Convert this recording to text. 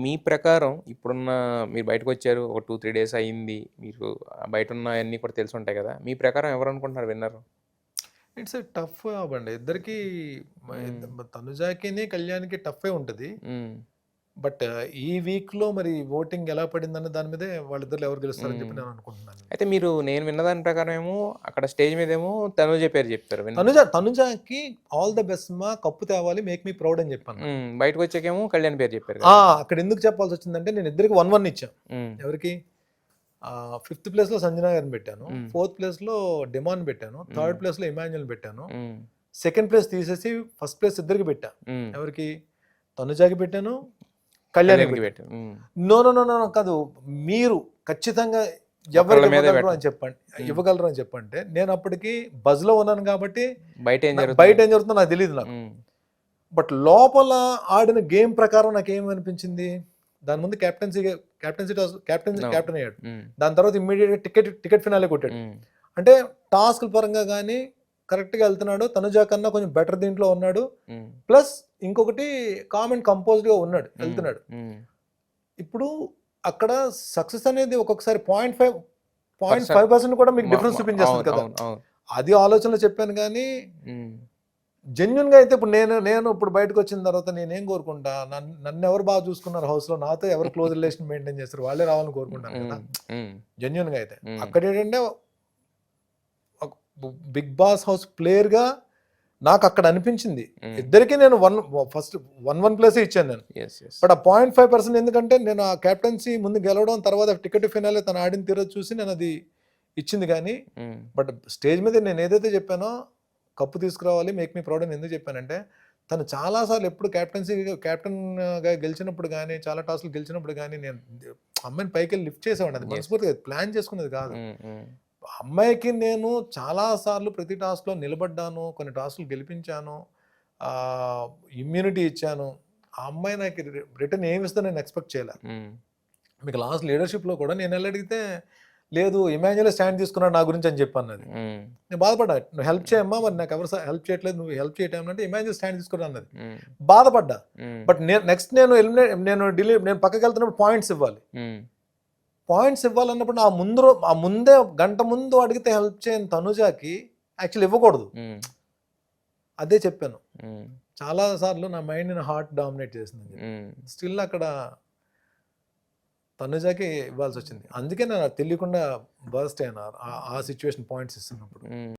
మీ ప్రకారం ఇప్పుడున్న మీరు బయటకొచ్చారు. ఒక 2, 3 డేస్ అయింది. మీకు బయటున్నయన్నీ కూడా తెలిసుంటాయి గదా! మీ ప్రకారం ఎవరనుకుంటున్నారు విన్నరు? ఇట్స్ ఎ టఫ్ అవ్వండి. ఇద్దరికీ హ్మ్. తనుజాకిని, కళ్యాణ్‌కి టఫే ఉంటది. హ్మ్. బట్ ఈ వీక్‌లో మరి ఓటింగ్ ఎలా పడిందన్న దాని మీదే వాళ్ళిద్దరిలో ఎవరు గెలుస్తారని హ్మ్. చెప్పి నేను అనుకుంటున్నాను. అయితే మీరు నేను విన్న దాని ప్రకారం ఏమో అక్కడ స్టేజ్ మీదేమో తనూజ పేరు జెప్పారు. తనుజాకి ఆల్ ద బెస్ట్ మా కప్పు తేవాలి మేక్ మీ ప్రౌడ్ అని చెప్పన్నా. బయటకొచ్చాకేమో కళ్యాణ్ పేరు జెప్పారు ఆ! గదా! అక్కడ ఎందుకు చెప్పాల్సొచ్చిందంటే నేను ఇద్దరికి 1-1 ఇచ్చా. హ్మ్. ఎవరికి? ఫిఫ్త్ ప్లేస్‌లో సంజన గారిని పెట్టాను. హ్మ్. ఫోర్త్ ప్లేస్‌లో డిమాన్ పెట్టాను. హ్మ్. థర్డ్ ప్లేస్‌లో ఇమాన్యుయల్‌ని పెట్టాను. హ్మ్. సెకండ్ ప్లేస్ తీసేసి ఫస్ట్ ప్లేస్ ఇద్దరికి పెట్టా. హ్మ్. ఎవరికి? తనుజాకి పెట్టాను. కళ్యాణ్‌కి కళ్యాణ్‌కి పెట్టాను. పెట్టారు. హ్మ్. No, no, no, no, no కాదు. మీరు ఖచ్చితంగా ఒకళ్ళ ఎవరికి మీదే ఇవ్వగలరు పెట్టాలి. అని చెప్పండి. హ్మ్. ఇవ్వగలరు అని చెప్పంటే నేను అప్పటికి బజ్‌లో ఉన్నాను కాబట్టి బయటేం బయట జరుగుతుందో ఏం జరుగుతుందో నాకు తెలీదు నాకు. హ్మ్. బట్ లోపల ఆడిన గేమ్ ప్రకారం నాకేమనిపించింది? దాని ముందు అవును. కెప్టెన్ అయ్యాడు. హ్మ్. దాని తర్వాత ఇమ్మీడియేట్‌గా టికెట్ ఫినాలే కొట్టాడు. హ్మ్. అంటే టాస్క్‌ల పరంగా గాని కరెక్ట్‌గా ఎళ్తున్నాడు. తనుజా కన్నా కొంచెం బెటర్ దీంట్లో ఉన్నాడు. హ్మ్. ప్లస్ ఇంకొకటి కామ్ అండ్ కంపోజ్డ్‌గా ఉన్నాడు. హ్మ్. ఎళ్తున్నాడు. హ్మ్. ఇప్పుడు అక్కడ సక్సెస్ అనేది ఒక్కొక్కసారి 0.5% పర్సన్ కూడా మీకు మ మ డిఫరెన్స్ చూపించేస్తది అవును. కదా! అవును. అవును. అది ఆలోచనలో చెప్పాను గానీ, హ్మ్. జెన్యూన్‌గా అయితే ఇప్పుడు నేను ఇప్పుడు బయటకొచ్చిన తర్వాత నేనేం కోరుకుంటా, నన్నెవరు బాగా చూసుకున్నారు హౌస్‌లో, నాతో ఎవరు క్లోజ్ రిలేషన్ మెయింటైన్ చేస్తారు, వాళ్ళే రావాలని కోరుకుంటాను కదా! హ్మ్. హ్మ్. జెన్యూన్‌గా అయితే. హ్మ్. అక్కడేంటంటే ఒక బిగ్ బాస్ హౌస్ ప్లేయర్‌గా నాకక్కడ అనిపించింది. హ్మ్. ఇద్దరికీ నేను ఫస్ట్ 1 ప్లేసే ఇచ్చాను నేను. యెస్. యెస్. బట్ ఆ 0.5% ఎందుకంటే నేను ఆ కెప్టెన్సీ ముందు గెలవడం, తర్వాత టికెట్ ఫినాలే తను ఆడిన తీరు చూసి నేనది ఇచ్చింది గానీ, హ్మ్. బట్ స్టేజ్ మీద నేనేదైతే చెప్పానో కప్పు తీసుకురావాలి, మేక్ మీ ప్రౌడ్ అని ఎందుకు చెప్పానంటే, తను చాలా సార్లు ఎప్పుడు కెప్టెన్‌గా గెలిచినప్పుడు గానీ, చాలా టాస్క్‌లు గెలిచినప్పుడు గానీ, నేను అమ్మాయిని పైకెళ్ళి లిఫ్ట్ చేసేవాడిని. అది యెస్. మనస్ఫూర్తిగా ప్లాన్ చేసుకున్నది కాదు. హ్మ్. హ్మ్. అమ్మాయికి నేను చాలా సార్లు ప్రతి టాస్క్‌లో నిలబడ్డాను. కొన్ని టాస్క్‌లు గెలిపించాను. ఆహ్, ఇమ్యూనిటీ ఇచ్చాను. ఆ అమ్మాయి నాకు రిటర్న్ ఏమిస్తదో నేను ఎక్స్‌పెక్ట్ చేయలే. హ్మ్. మీకు లాస్ట్ లీడర్‌షిప్‌లో కూడా నేనెళ్లి అడిగితే, లేదు ఇమాన్యుయలే స్టాండ్ తీసుకున్నాడు నా గురించి అని చెప్పన్నది. హ్మ్. నేను బాధపడ్డా. "నువ్వు హెల్ప్ చేయమ్మా, మరి నాకెవరు హెల్ప్ చేయట్లేదు. నువ్వు హెల్ప్ చేయటం" అంటే ఇమాన్యుయల్ స్టాండ్ తీసుకున్నాడు అన్నది. హ్మ్. బాధపడ్డా. హ్మ్. బట్ నెక్స్ట్ నేను పక్కకెళ్తున్నప్పుడు పాయింట్స్ ఇవ్వాలి. హ్మ్. పాయింట్స్ ఇవ్వాలన్నప్పుడు ఆ ముందే గంట ముందు అడిగితే హెల్ప్ చేయని తనుజాకి యాక్చువల్లీ ఇవ్వకూడదు. హ్మ్. అదే చెప్పాను. హ్మ్. చాలా సార్లు నా మైండ్‌ని హార్ట్ డామినేట్ చేసిందని చెప్పి. హ్మ్. స్టిల్ అక్కడ తనుజాకే ఇవ్వాల్సొచ్చింది. అందుకే నేను తెలియకుండా బర్స్ట్ అయ్యాను. ఆ సిట్యుయేషన్ పాయింట్స్ ఇస్తున్నప్పుడు. హ్మ్.